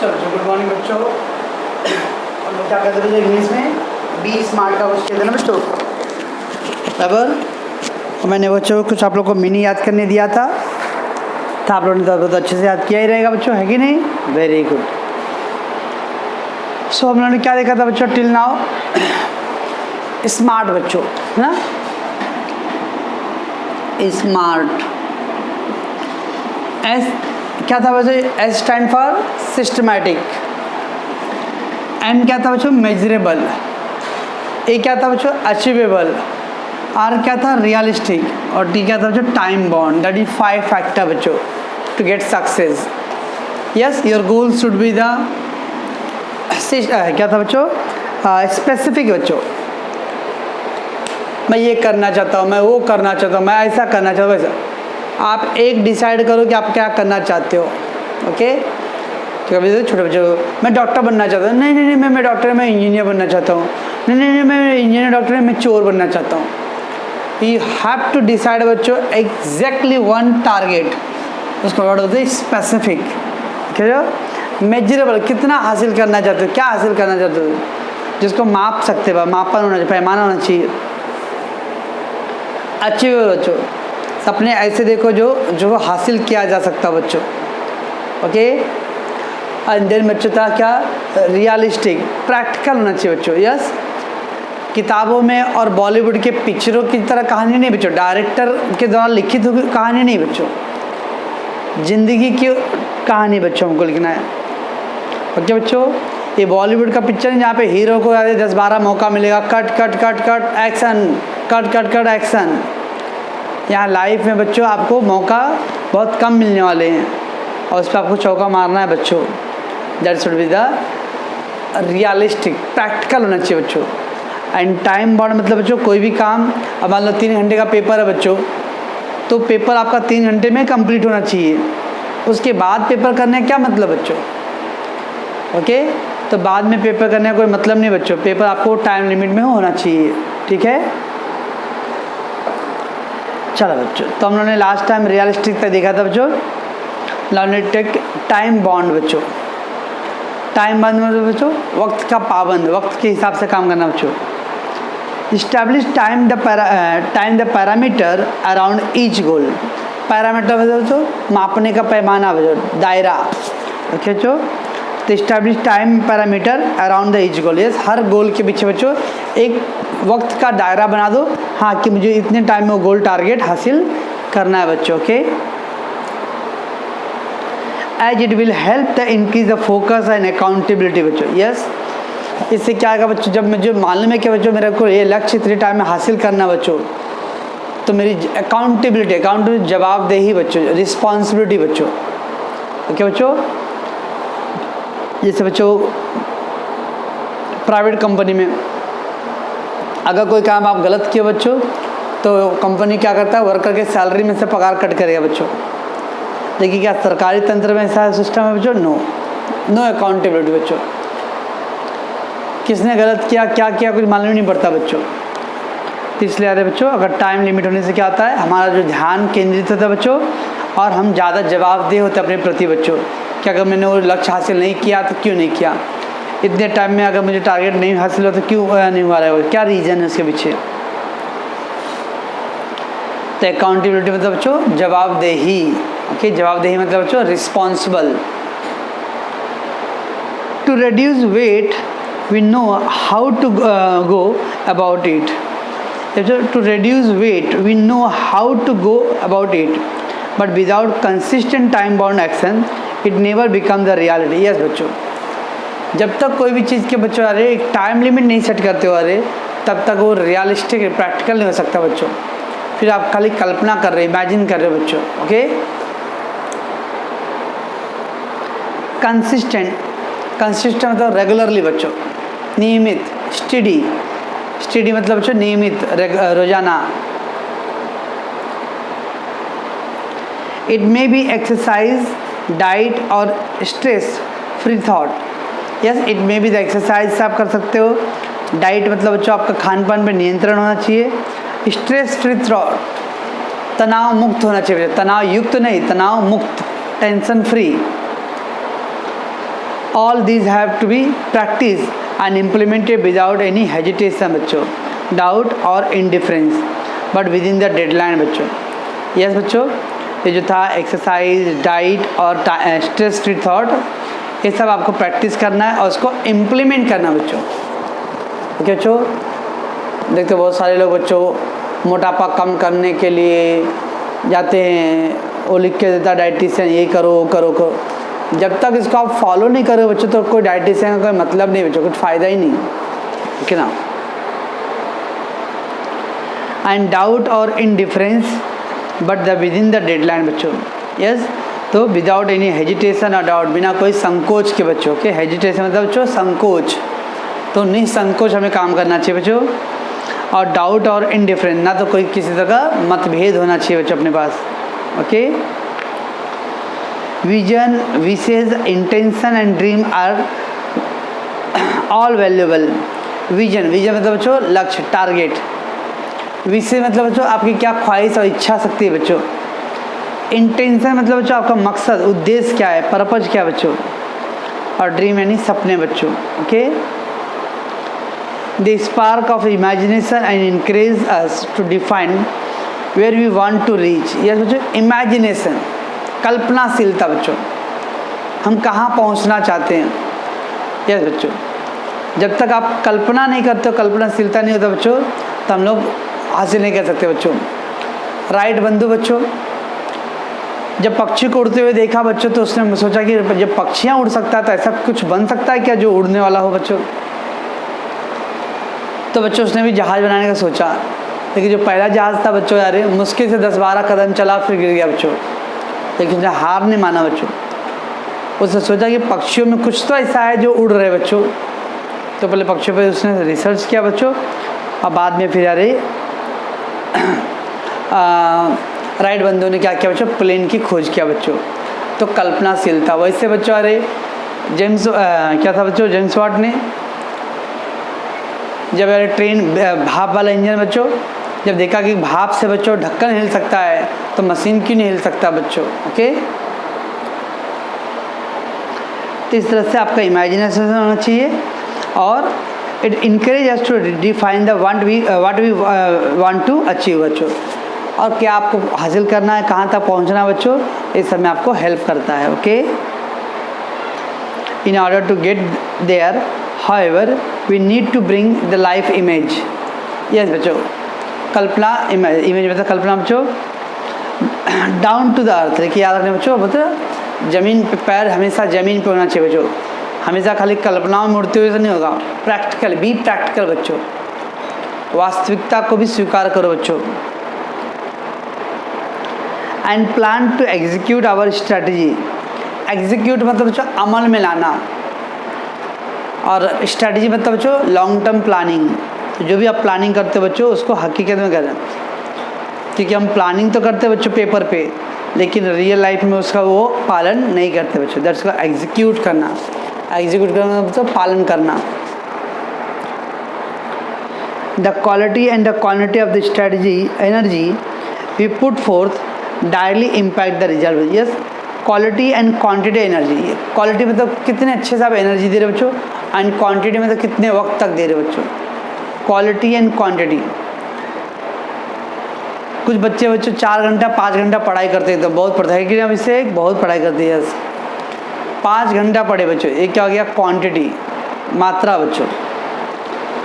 चलो good morning बच्चों। हम लोग क्या कहते थे इंग्लिश में बी स्मार्ट का कुछ कहते हैं ना बच्चों, बराबर। मैंने बच्चों कुछ आप लोग को मिनी याद करने दिया था, तो आप लोगों ने तो अच्छे से याद किया ही रहेगा बच्चों, है कि नहीं? Very good. सो हम लोगों ने क्या देखा था बच्चों टिल नाउ? स्मार्ट बच्चों, है ना? स्मार्ट एस क्या था बच्चों? S stand for systematic, M क्या था बच्चों? मेजरेबल, ए क्या था बच्चों? अचीवेबल, आर क्या था? रियलिस्टिक, और टी क्या था बच्चों? Time bound. That is 5 factor बच्चों to get success. Yes, your goal should be the क्या था बच्चों? स्पेसिफिक बच्चों। मैं ये करना चाहता हूँ, मैं वो करना चाहता हूँ, मैं ऐसा करना चाहता हूँ, वैसा। आप एक डिसाइड करो कि आप क्या करना चाहते हो। ओके, तो कभी छोटे बच्चों मैं डॉक्टर बनना चाहता हूँ, नहीं नहीं नहीं मैं डॉक्टर, मैं इंजीनियर बनना चाहता हूँ, नहीं नहीं नहीं मैं इंजीनियर डॉक्टर, मैं चोर बनना चाहता हूँ। यू हैव टू डिसाइड बच्चों एग्जैक्टली वन टारगेट, उसको वर्ड होते हैं स्पेसिफिक। क्या? मेजरेबल, कितना हासिल करना चाहते हो, क्या हासिल करना चाहते हो, जिसको माप सकते हो, मापन होना चाहिए, पैमाना होना चाहिए। अचीवेबल बच्चों, सपने ऐसे देखो जो हासिल किया जा सकता बच्चों। ओके, एंड देन बच्चों था क्या? रियलिस्टिक, प्रैक्टिकल होना चाहिए बच्चों। यस, किताबों में और बॉलीवुड के पिक्चरों की तरह कहानी नहीं बच्चों, डायरेक्टर के द्वारा लिखित हुई कहानी नहीं बच्चों, जिंदगी की कहानी बच्चों हमको लिखना है। ओके बच्चों, ये बॉलीवुड का पिक्चर है जहाँ पे हीरो को 10-12 मौका मिलेगा, cut cut cut cut action, cut cut cut action. यहाँ लाइफ में बच्चों आपको मौका बहुत कम मिलने वाले हैं, और उस पर आपको चौका मारना है बच्चों। That should be the realistic, practical होना चाहिए बच्चों। एंड टाइम बाउंड मतलब बच्चों कोई भी काम, अब मान लो 3 घंटे का पेपर है बच्चों, तो पेपर आपका 3 घंटे में कंप्लीट होना चाहिए। उसके बाद पेपर करने का क्या मतलब बच्चों? ओके, तो बाद में पेपर करने का कोई मतलब नहीं बच्चों, पेपर आपको टाइम लिमिट में होना चाहिए। ठीक है, चलो बच्चों, तो हम लोगों ने लास्ट टाइम रियलिस्टिक तक देखा था बच्चों। टेक टाइम बाउंड बच्चों, टाइम बाउंड मतलब बच्चों वक्त का पाबंद, वक्त के हिसाब से काम करना बच्चों। Establish time the parameter around each goal. Parameter मतलब बच्चों मापने का पैमाना बच्चों, दायरा। ओके बच्चों, तो establish time parameter around the each goal. Yes, हर गोल के पीछे बच्चों एक वक्त का दायरा बना दो, हाँ, कि मुझे इतने टाइम में वो गोल टारगेट हासिल करना है बच्चों। Okay, as it will help the increase the focus and accountability बच्चों। यस, इससे क्या आएगा बच्चों, जब मुझे मालूम है कि बच्चों मेरे को ये लक्ष्य इतने टाइम में हासिल करना बच्चों, तो मेरी अकाउंटेबिलिटी जवाबदेही बच्चों, रिस्पॉन्सिबिलिटी बच्चों। ओके बच्चों, जैसे बच्चों प्राइवेट कंपनी में अगर कोई काम आप गलत किए बच्चों, तो कंपनी क्या करता है, वर्कर के सैलरी में से पगार कट करेगा बच्चों। देखिए क्या सरकारी तंत्र में ऐसा सिस्टम है बच्चों? नो अकाउंटेबिलिटी बच्चों, किसने गलत किया, क्या किया, कुछ मालूम नहीं पड़ता बच्चों। इसलिए अरे बच्चों, अगर टाइम लिमिट होने से क्या होता है, हमारा जो ध्यान केंद्रित होता है बच्चों, और हम ज़्यादा जवाबदेह होते अपने प्रति बच्चों, कि अगर मैंने वो लक्ष्य हासिल नहीं किया तो क्यों नहीं किया, इतने टाइम में अगर मुझे टारगेट नहीं हासिल हो तो क्यों नहीं हुआ रहेगा, क्या रीज़न है उसके पीछे। तो अकाउंटेबिलिटी मतलब बच्चों जवाबदेही। ओके, जवाबदेही मतलब बच्चों responsible. To reduce weight we know how to go about it. To reduce weight we know how to go about it, but without consistent time bound action it never become the reality. Yes बच्चों, जब तक कोई भी चीज़ के बच्चों अरे एक time limit नहीं सेट करते हो अरे, तब तक वो रियलिस्टिक प्रैक्टिकल नहीं हो सकता बच्चों। फिर आप खाली कल्पना कर रहे, इमेजिन कर रहे हो बच्चों। ओके, कंसिस्टेंट मतलब रेगुलरली बच्चों, नियमित, स्टडी मतलब बच्चों नियमित, रोजाना। It may be exercise, diet और stress free thought. Yes, it may be the exercise से आप कर सकते हो, डाइट मतलब बच्चों आपका खान पान पर नियंत्रण होना चाहिए, स्ट्रेस फ्री थॉट, तनाव मुक्त होना चाहिए, तनाव युक्त नहीं, तनाव मुक्त, tension free. All these have to be practice and implemented without any hesitation बच्चों, डाउट और indifference, but within the deadline बच्चों। यस बच्चों, ये जो था एक्सरसाइज, डाइट और स्ट्रेस फ्री थॉट, ये सब आपको प्रैक्टिस करना है और उसको इम्प्लीमेंट करना बच्चों। ओके बच्चों, देखते बहुत सारे लोग बच्चों मोटापा कम करने के लिए जाते हैं, वो लिख के देता डाइटिशियन ये करो वो करो करो। जब तक इसको आप फॉलो नहीं करो बच्चों तो कोई डाइटिशियन का कोई मतलब नहीं बच्चों, कुछ फ़ायदा ही नहीं, ठीक है ना। एंड डाउट और indifference but the with in the deadline बच्चों। यस, तो विदाउट एनी हेजिटेशन और डाउट, बिना कोई संकोच के बच्चों के। हेजिटेशन मतलब बच्चों संकोच, तो निसंकोच हमें काम करना चाहिए बच्चों। और डाउट और इनडिफरेंस, ना तो कोई किसी तरह का मतभेद होना चाहिए बच्चों अपने पास। Okay, vision, wishes, intention and dream are all valuable. Vision, vision मतलब बच्चों लक्ष्य, टारगेट। विषय मतलब बच्चों आपकी क्या ख्वाहिश और इच्छा शक्ति है बच्चों। इंटेंशन मतलब बच्चों आपका मकसद, उद्देश्य क्या है, पर्पज क्या है बच्चों। और ड्रीम यानी सपने बच्चों। Okay, the spark of imagination and encourage us to define where we want to reach. Yes बच्चों, इमेजिनेशन, कल्पनाशीलता बच्चों, हम कहाँ पहुँचना चाहते हैं। यस बच्चों, जब तक आप कल्पना नहीं करते हो, कल्पनाशीलता नहीं होता बच्चों, तो हम लोग हासिल नहीं कर सकते बच्चों। राइट बंधु बच्चों, जब पक्षी को उड़ते हुए देखा बच्चों तो उसने सोचा कि जब पक्षियाँ उड़ सकता है तो ऐसा कुछ बन सकता है क्या जो उड़ने वाला हो बच्चों। तो बच्चों उसने भी जहाज़ बनाने का सोचा, लेकिन जो पहला जहाज़ था बच्चों यार मुश्किल से 10-12 कदम चला फिर गिर गया बच्चों, लेकिन उसने हार नहीं माना बच्चों। उसने सोचा कि पक्षियों में कुछ तो ऐसा है जो उड़ रहे बच्चों। तो पहले पक्षियों पर उसने रिसर्च किया बच्चों, और बाद में फिर यार राइट बंधु ने क्या किया बच्चों, प्लेन की खोज किया बच्चों। तो कल्पनाशीलता। वैसे बच्चों अरे क्या था बच्चों, जेम्स वाट ने जब यार ट्रेन भाप वाला इंजन बच्चों, जब देखा कि भाप से बच्चों ढक्कन हिल सकता है तो मशीन क्यों नहीं हिल सकता बच्चों। ओके, तो इस तरह से आपका इमेजिनेशन होना चाहिए और it encourage us to define the what we want to achieve बच्चों। और क्या आपको हासिल करना है, कहाँ तक पहुँचना है बच्चों, इस सब में आपको हेल्प करता है। Okay, in order to get there however we need to bring the life image. Yes बच्चों, कल्पना, इमेज मतलब कल्पना बच्चों डाउन टू द अर्थ। देखिए याद रखने बच्चों, मतलब ज़मीन पे पैर हमेशा ज़मीन पे होना चाहिए बच्चों, हमेशा खाली कल्पनाओं में उड़ते हुए से नहीं होगा। प्रैक्टिकल, बी प्रैक्टिकल बच्चों, वास्तविकता को भी स्वीकार करो बच्चों। And plan to execute our strategy. Execute मतलब बच्चों अमल में लाना, और स्ट्रैटेजी मतलब बच्चों लॉन्ग टर्म प्लानिंग। तो जो भी आप प्लानिंग करते हो बच्चों उसको हकीकत में करें, क्योंकि हम प्लानिंग तो करते हैं बच्चों पेपर पे, लेकिन रियल लाइफ में उसका वो पालन नहीं करते बच्चों। दैट्स को एग्जीक्यूट करना। एग्जीक्यूट करना मतलब पालन करना। The quality and the quantity of the strategy energy we put forth directly impact the result. Yes, quality and quantity energy. Quality मतलब कितने अच्छे से आप एनर्जी दे रहे बच्चों, एंड क्वांटिटी मतलब कितने वक्त तक दे रहे बच्चों। Quality and quantity. कुछ बच्चों 4 घंटा 5 घंटा पढ़ाई करते हैं तो बहुत पढ़ता है कि हम इससे बहुत पढ़ाई करते हैं। यस, 5 घंटा पढ़े बच्चों, एक क्या हो गया क्वांटिटी, मात्रा बच्चों।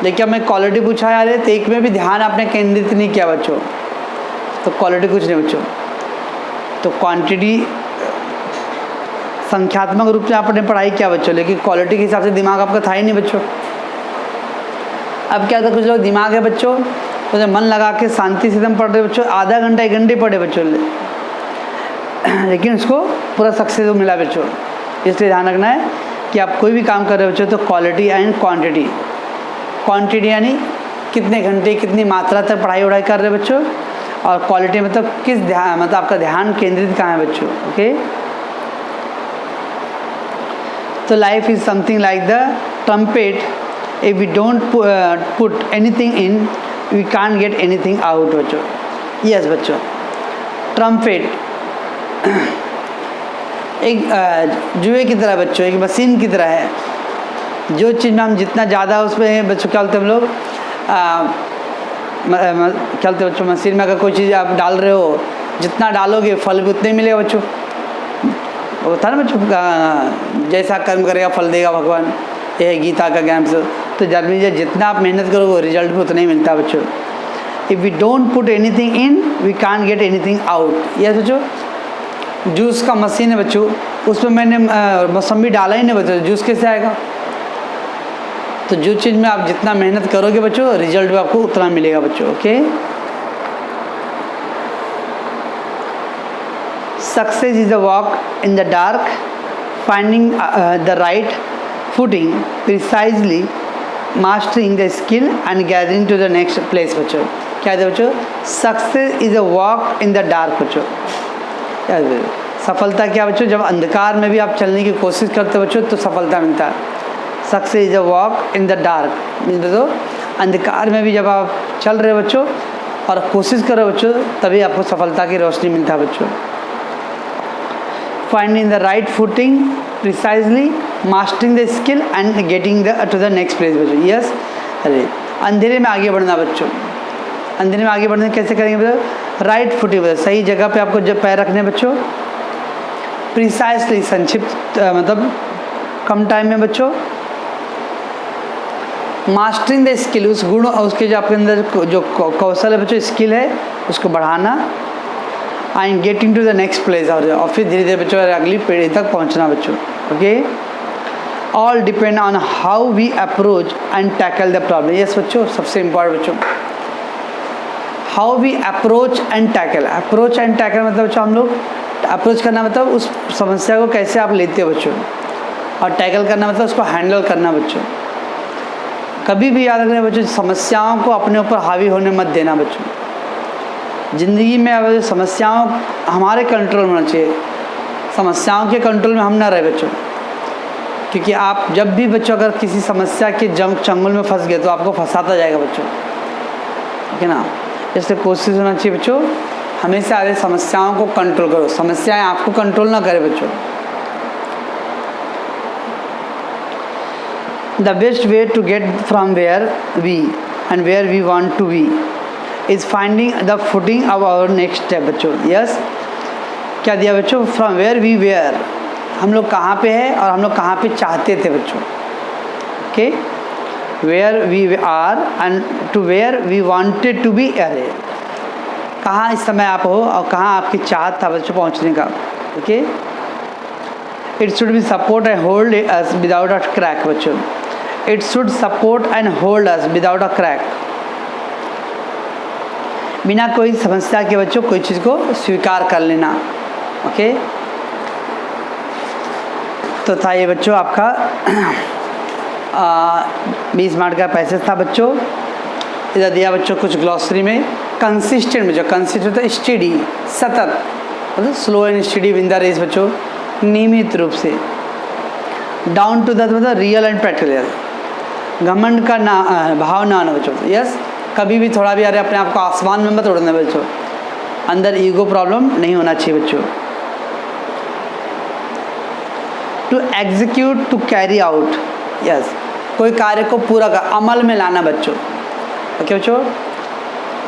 देखिए अब मैं क्वालिटी पूछा यार तो एक में भी ध्यान आपने केंद्रित नहीं किया बच्चों, तो क्वालिटी कुछ नहीं बच्चों। तो क्वांटिटी संख्यात्मक रूप से आपने पढ़ाई किया बच्चों, लेकिन क्वालिटी के हिसाब से दिमाग आपका था ही नहीं बच्चों। अब क्या था, कुछ लोग दिमाग है बच्चों तो मन लगा के शांति से एकदम पढ़ रहे बच्चों, आधा घंटा 1 घंटे पढ़े बच्चों, लेकिन उसको पूरा सक्सेस मिला बच्चों। इसलिए ध्यान रखना है कि आप कोई भी काम कर रहे हो बच्चों तो क्वालिटी एंड क्वांटिटी। क्वांटिटी यानी कितने घंटे कितनी मात्रा तक पढ़ाई वढ़ाई कर रहे बच्चों, और क्वालिटी मतलब किस ध्यान, मतलब आपका ध्यान केंद्रित कहाँ है बच्चों। ओके, तो life is something like the trumpet, if we don't put anything in we can't get anything out बच्चों। यस बच्चों, ट्रम्पेट एक जुए की तरह बच्चों, एक मशीन की तरह है। जो चीज़ में हम जितना ज़्यादा उसमें बच्चों क्या बोलते हैं हम लोग क्या बोलते बच्चों, मशीन में अगर कोई चीज़ आप डाल रहे हो, जितना डालोगे फल भी उतने ही मिलेगा बच्चों। होता है ना बच्चों, जैसा कर्म करेगा फल देगा भगवान, ये है गीता का ज्ञान। तो जर्मी जितना आप मेहनत करोगे रिजल्ट भी उतना ही मिलता है बच्चों। If we don't put anything in we can't get anything out. Yes बच्चों, जूस का मशीन है बच्चों, उसमें मैंने मौसमी डाला ही नहीं बच्चों, जूस कैसे आएगा। तो जो चीज़ में आप जितना मेहनत करोगे बच्चों रिजल्ट भी आपको उतना मिलेगा बच्चों। Okay, success is a walk in the dark, finding the right footing, precisely mastering the skill and gathering to the next place बच्चों। क्या है बच्चों, success is a walk in the dark बच्चों। सफलता क्या बच्चों, जब अंधकार में भी आप चलने की कोशिश करते हो बच्चों तो सफलता मिलता है। Success is a walk in the dark means बच्चों अंधकार में भी जब आप चल रहे हो बच्चों और कोशिश करो बच्चों तभी आपको सफलता की रोशनी मिलता है बच्चों। Finding the right footing, precisely mastering the skill and getting to the next place बच्चों। यस, अरे अंधेरे में आगे बढ़ना बच्चों, अंधेरे में आगे बढ़ना कैसे करेंगे बच्चों, राइट फुटिंग बच्चों, सही जगह पे आपको जब पैर रखने बच्चों। प्रिसाइजली संक्षिप्त मतलब कम टाइम में बच्चों। मास्टरिंग द स्किल, उस गुण और उसके जो आपके अंदर जो कौशल है बच्चों, स्किल है उसको बढ़ाना। And getting to the next place, और फिर धीरे धीरे बच्चों अगली पीढ़ी तक पहुंचना बच्चों। Okay, all depend on how we approach and tackle the problem. Yes बच्चों, सबसे इम्पोर्टेंट बच्चों how we approach and tackle. Approach and tackle मतलब बच्चों हम लोग अप्रोच करना मतलब उस समस्या को कैसे आप लेते हो बच्चों, और टैकल करना मतलब उसको हैंडल करना बच्चों। कभी भी याद रखना बच्चों, समस्याओं को अपने ऊपर हावी होने मत देना बच्चों। ज़िंदगी में अब समस्याओं हमारे कंट्रोल में होना चाहिए, समस्याओं के कंट्रोल में हम ना रहे बच्चों। क्योंकि आप जब भी बच्चों अगर किसी समस्या के चंगुल में फंस गए तो आपको फंसाता जाएगा बच्चों, ठीक है ना। इसलिए कोशिश होना चाहिए बच्चों हमेशा आगे समस्याओं को कंट्रोल करो, समस्याएं आपको कंट्रोल ना करे बच्चों। The best way to get from where we and where we want to be is finding the footing of our next step बच्चों। यस, क्या दिया बच्चों, फ्रॉम वेयर वी वेयर, हम लोग कहाँ पे है और हम लोग कहाँ पे चाहते थे बच्चों। Okay, where we are and to where we wanted to be. अरे कहाँ इस समय आप हो और कहाँ आपकी चाहत था बच्चों पहुँचने का। Okay, it should be support and hold us without a crack बच्चों। It should support and hold us without a crack, बिना कोई समस्या के बच्चों कोई चीज़ को स्वीकार कर लेना। ओके, तो था ये बच्चों आपका 20 मार्क का पैसेज था बच्चों। इधर दिया बच्चों कुछ ग्लॉसरी में कंसिस्टेंट बच्चों, कंसिस्टेंट तो स्टडी सतत मतलब slow and steady win the race बच्चों, नियमित रूप से। डाउन टू द मतलब रियल एंड प्रैक्टिकल, घमंड का ना भाव ना आना बच्चों। यस, कभी भी थोड़ा भी अरे अपने आप को आसमान में मत उड़ना बच्चों, अंदर ईगो प्रॉब्लम नहीं होना चाहिए बच्चों। To execute to carry out, yes, कोई कार्य को पूरा अमल में लाना बच्चों। ओके बच्चों,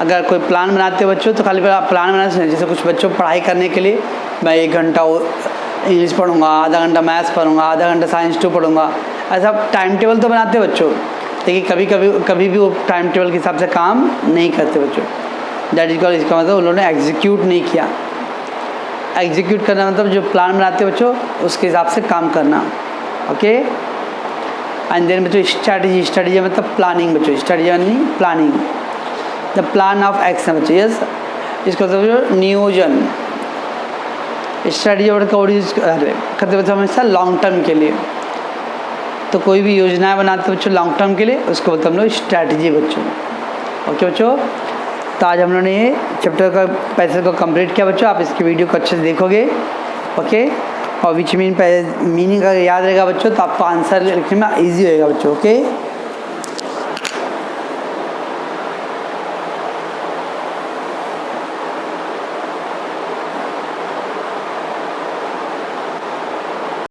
अगर कोई प्लान बनाते हो बच्चों तो खाली प्लान बनाना चाहिए। जैसे कुछ बच्चों पढ़ाई करने के लिए मैं 1 घंटा इंग्लिश पढ़ूंगा, आधा घंटा मैथ्स पढ़ूंगा, आधा घंटा साइंस 2 पढ़ूंगा, ऐसा टाइम टेबल तो बनाते हो बच्चों, लेकिन कभी भी वो टाइम टेबल के हिसाब से काम नहीं करते बच्चों। दैट इज कॉल्ड, इसका मतलब उन्होंने एग्जीक्यूट नहीं किया। एग्जीक्यूट करना मतलब जो प्लान बनाते हो बच्चों उसके हिसाब से काम करना। ओके, एंड देन बच्चों स्ट्रैटेजी मतलब प्लानिंग बच्चों, स्ट्रैटेजी यानी planning, the plan of action बच्चों। यस, इसको मतलब नियोजन, स्ट्रैटेजी वर्ड का यूज करते बच्चों हमेशा लॉन्ग टर्म के लिए। तो कोई भी योजनाएं बनाते बच्चों लॉन्ग टर्म के लिए उसको बोलते हम लोग स्ट्रैटेजी बच्चों। ओके बच्चों, तो आज हम लोगों ने ये चैप्टर का पैसेज को कंप्लीट किया बच्चों। आप इसकी वीडियो को अच्छे से देखोगे। ओके, और विच मीनिंग अगर याद रहेगा बच्चों तो आपको आंसर लिखने में ईजी होएगा बच्चों। ओके।